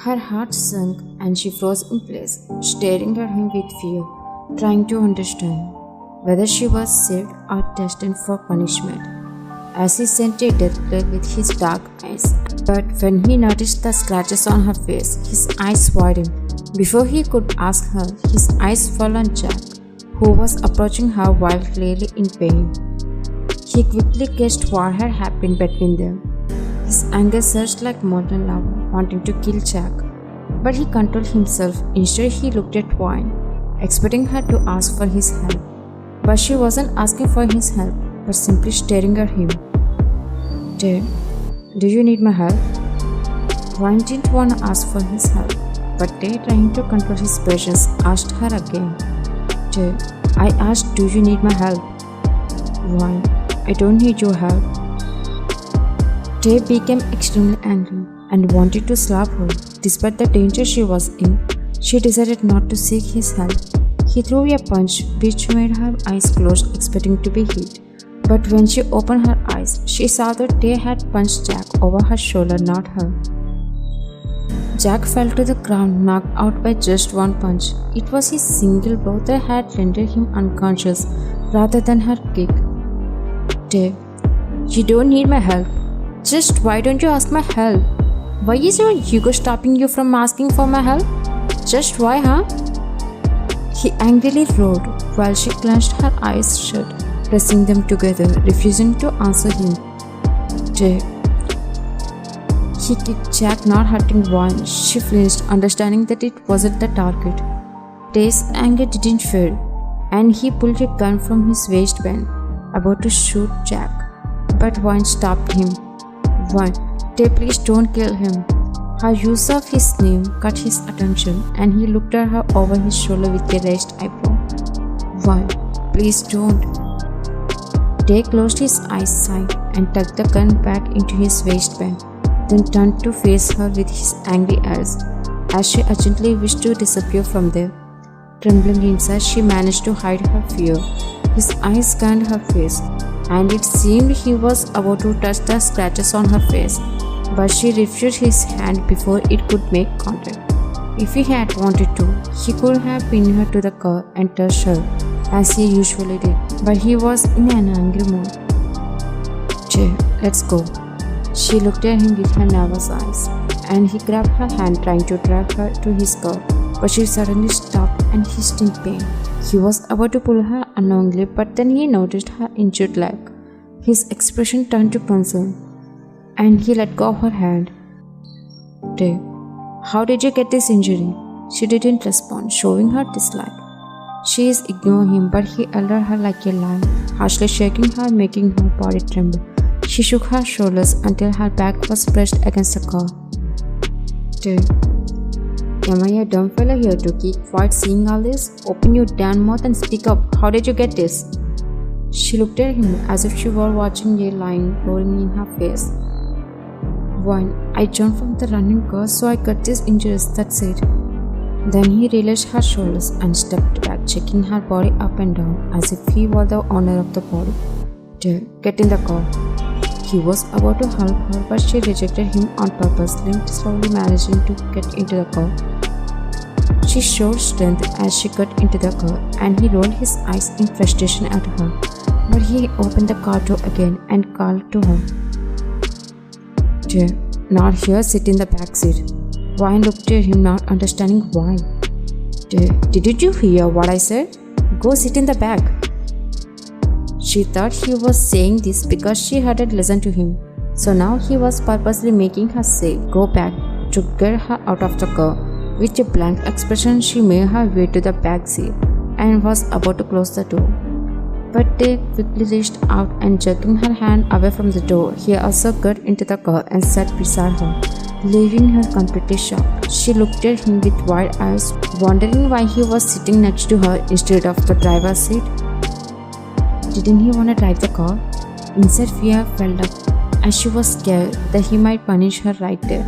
Her heart sunk and she froze in place, staring at him with fear, trying to understand whether she was saved or destined for punishment. As he sent a death glare with his dark eyes, but when he noticed the scratches on her face, his eyes widened. Before he could ask her, his eyes fell on Jack, who was approaching her while clearly in pain. He quickly guessed what had happened between them. His anger surged like molten lava, wanting to kill Jack. But he controlled himself. Instead, he looked at Wine, expecting her to ask for his help. But she wasn't asking for his help, but simply staring at him. Tae, do you need my help? Wine didn't want to ask for his help, but Tae, trying to control his passions, asked her again. Tae, I asked, do you need my help? Wine, I don't need your help. Tae became extremely angry and wanted to slap her. Despite the danger she was in, she decided not to seek his help. He threw a punch which made her eyes close, expecting to be hit. But when she opened her eyes, she saw that Tae had punched Jack over her shoulder, not her. Jack fell to the ground, knocked out by just one punch. It was his single blow that had rendered him unconscious rather than her kick. Tae, you don't need my help. Just why don't you ask my help? Why is your ego stopping you from asking for my help? Just why, huh? He angrily roared while she clenched her eyes shut, pressing them together, refusing to answer him. Tae. He kicked Jack, not hurting Wine. She flinched, understanding that it wasn't the target. Tae's anger didn't fade, and he pulled a gun from his waistband, about to shoot Jack. But Wine stopped him. Wine, Tae, please don't kill him. Her use of his name caught his attention, and he looked at her over his shoulder with a raised eyebrow. Wine, please don't. Tae closed his eyes, sighed, and tucked the gun back into his waistband, then turned to face her with his angry eyes, as she urgently wished to disappear from there. Trembling inside, she managed to hide her fear. His eyes scanned her face, and it seemed he was about to touch the scratches on her face, but she refused his hand before it could make contact. If he had wanted to, he could have pinned her to the car and touched her, as he usually did, but he was in an angry mood. Tae, let's go. She looked at him with her nervous eyes, and he grabbed her hand, trying to drag her to his car, but she suddenly stopped and hissed in pain. He was about to pull her unknowingly, but then he noticed her injured leg. His expression turned to concern, and he let go of her hand. Tae, how did you get this injury? She didn't respond, showing her dislike. She ignored him, but he held her like a lion, harshly shaking her, making her body tremble. She shook her shoulders until her back was pressed against the car. Tae, am I a dumb fellow here to keep quiet seeing all this? Open your damn mouth and speak up. How did you get this? She looked at him as if she were watching a lion roaring in her face. One, I jumped from the running car, so I got these injuries, that's it. Then he released her shoulders and stepped back, checking her body up and down as if he were the owner of the body. Tae, get in the car. He was about to help her, but she rejected him on purpose, slowly managing to get into the car. She showed strength as she got into the car, and he rolled his eyes in frustration at her. But he opened the car door again and called to her. Tae, not here, sit in the back seat. Wine looked at him, not understanding why. Tae, didn't you hear what I said? Go sit in the back. She thought he was saying this because she hadn't listened to him. So now he was purposely making her say, go back, to get her out of the car. With a blank expression, she made her way to the back seat and was about to close the door. But Tae quickly reached out and jerking her hand away from the door, he also got into the car and sat beside her, leaving her completely shocked. She looked at him with wide eyes, wondering why he was sitting next to her instead of the driver's seat. Didn't he want to drive the car? Inside, fear felled up, as she was scared that he might punish her right there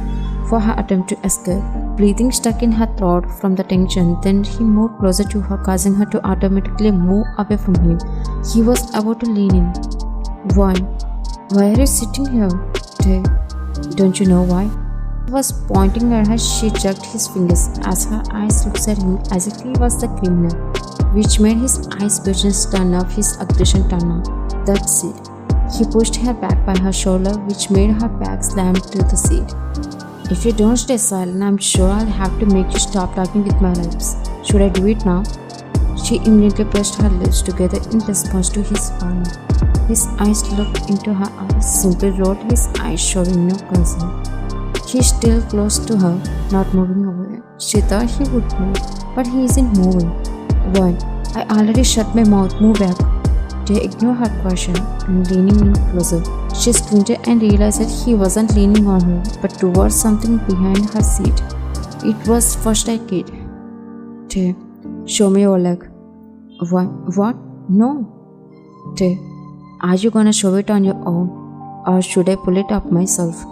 for her attempt to escape. Breathing stuck in her throat from the tension, then he moved closer to her, causing her to automatically move away from him. He was about to lean in. Why are you sitting here? Tae, don't you know why? was pointing at her. She jerked his fingers as her eyes looked at him as if he was the criminal, which made his eyes visions turn off, his aggression turn off. That's it. He pushed her back by her shoulder, which made her back slam to the seat. If you don't stay silent, I'm sure I'll have to make you stop talking with my lips. Should I do it now? She immediately pressed her lips together in response to his warning. His eyes looked into her eyes, simply rolled his eyes, showing no concern. He still close to her, not moving away. She thought he would move, but he isn't moving. Why? I already shut my mouth. Move back. They ignored her question and leaning in closer. She squinted and realized that he wasn't leaning on her, but towards something behind her seat. It was first aid kit. Tae, show me your leg. What? No. Tae, are you gonna show it on your own, or should I pull it up myself?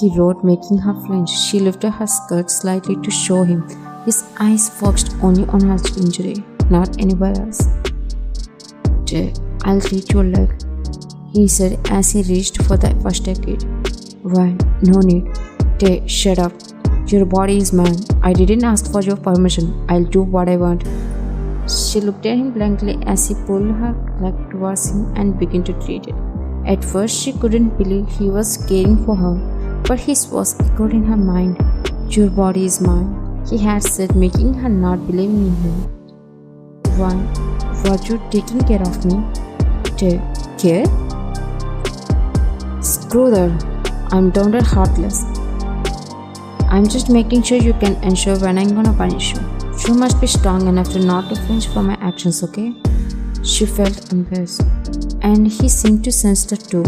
He roared, making her flinch. She lifted her skirt slightly to show him. His eyes focused only on her injury, not anywhere else. Tae, I'll treat your leg, he said as he reached for the first aid kit. Why? No need. Tae, shut up. Your body is mine. I didn't ask for your permission. I'll do what I want. She looked at him blankly as he pulled her leg towards him and began to treat it. At first, she couldn't believe he was caring for her, but his voice echoed in her mind. Your body is mine, he had said, making her not believing in him. Why? Were you taking care of me? Tae, care? Screw that. I'm downright heartless. I'm just making sure you can ensure when I'm gonna punish you. You must be strong enough to not to flinch from my actions, okay? She felt embarrassed, and he seemed to sense that too.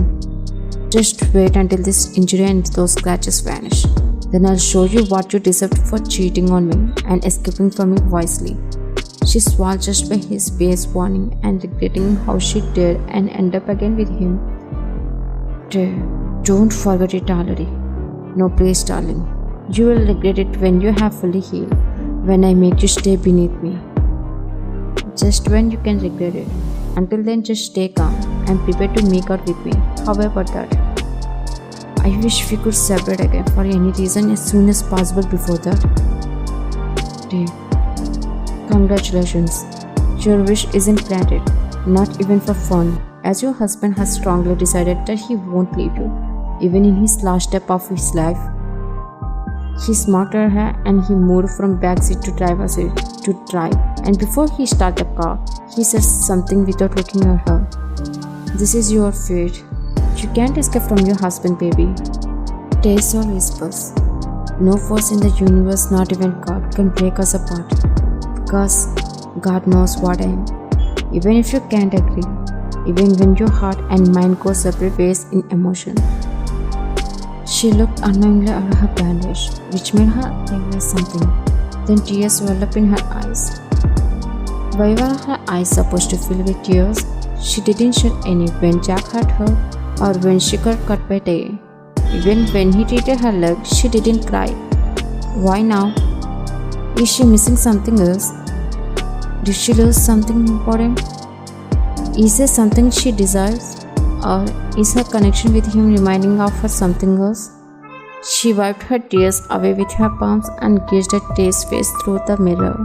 Just wait until this injury and those scratches vanish. Then I'll show you what you deserved for cheating on me and escaping from me wisely. She swallowed just by his base warning and regretting how she dared and end up again with him. Don't forget it already. No, please, darling. You will regret it when you have fully healed, when I make you stay beneath me. Just when you can regret it. Until then, just stay calm and prepare to make out with me. How about that? I wish we could separate again for any reason as soon as possible before that. Congratulations. Your wish isn't granted, not even for fun, as your husband has strongly decided that he won't leave you, even in his last step of his life. He smirked at her and he moved from backseat to driver's seat to drive, and before he started the car, he said something without looking at her. This is your fate. You can't escape from your husband, baby. Tae saw whispers. No force in the universe, not even God, can break us apart. Because God knows what I am. Even if you can't agree, even when your heart and mind go separate ways in emotion. She looked unknowingly at her bandage, which made her realize something. Then tears welled up in her eyes. Why were her eyes supposed to fill with tears? She didn't shed any when Jack hurt her or when she got cut by Tae. Even when he treated her leg, she didn't cry. Why now? Is she missing something else? Did she lose something important? Is there something she desires? Or is her connection with him reminding of her something else? She wiped her tears away with her palms and gazed at Tae's face through the mirror.